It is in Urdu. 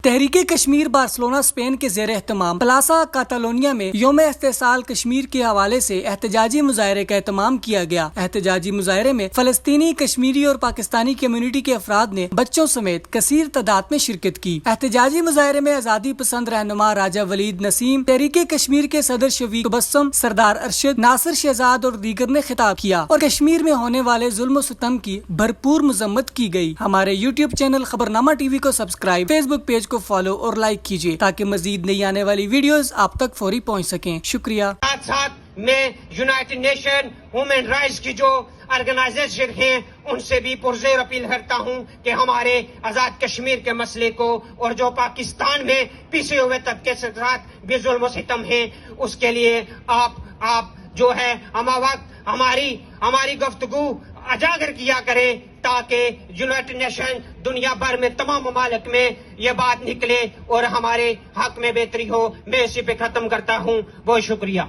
تحریک کشمیر بارسلونا اسپین کے زیر اہتمام پلاسا کاتالونیا میں یوم استحصال کشمیر کے حوالے سے احتجاجی مظاہرے کا اہتمام کیا گیا۔ احتجاجی مظاہرے میں فلسطینی، کشمیری اور پاکستانی کمیونٹی کے افراد نے بچوں سمیت کثیر تعداد میں شرکت کی۔ احتجاجی مظاہرے میں آزادی پسند رہنما راجہ ولید نسیم، تحریک کشمیر کے صدر شفیق تبسم، سردار ارشد، ناصر شہزاد اور دیگر نے خطاب کیا اور کشمیر میں ہونے والے ظلم و ستم کی بھرپور مذمت کی گئی۔ ہمارے یوٹیوب چینل خبرنامہ ٹی وی کو سبسکرائب، فیس بک پیج کو فالو اور لائک کیجیے تاکہ مزید نئی آنے والی ویڈیوز آپ تک فوری پہنچ سکیں۔ شکریہ۔ ساتھ میں یونائٹڈ نیشن ہیومن رائٹس کی جو آرگنائزیشن ہیں ان سے بھی پرزور اپیل کرتا ہوں کہ ہمارے آزاد کشمیر کے مسئلے کو اور جو پاکستان میں پیچھے ہوئے طبقے سے ساتھ بھی ظلم و ستم ہیں اس کے لیے آپ جو ہے ہماری گفتگو اجاگر کیا کریں تاکہ یونائٹڈ نیشن دنیا بھر میں تمام ممالک میں یہ بات نکلے اور ہمارے حق میں بہتری ہو۔ میں اسی پہ ختم کرتا ہوں۔ بہت شکریہ۔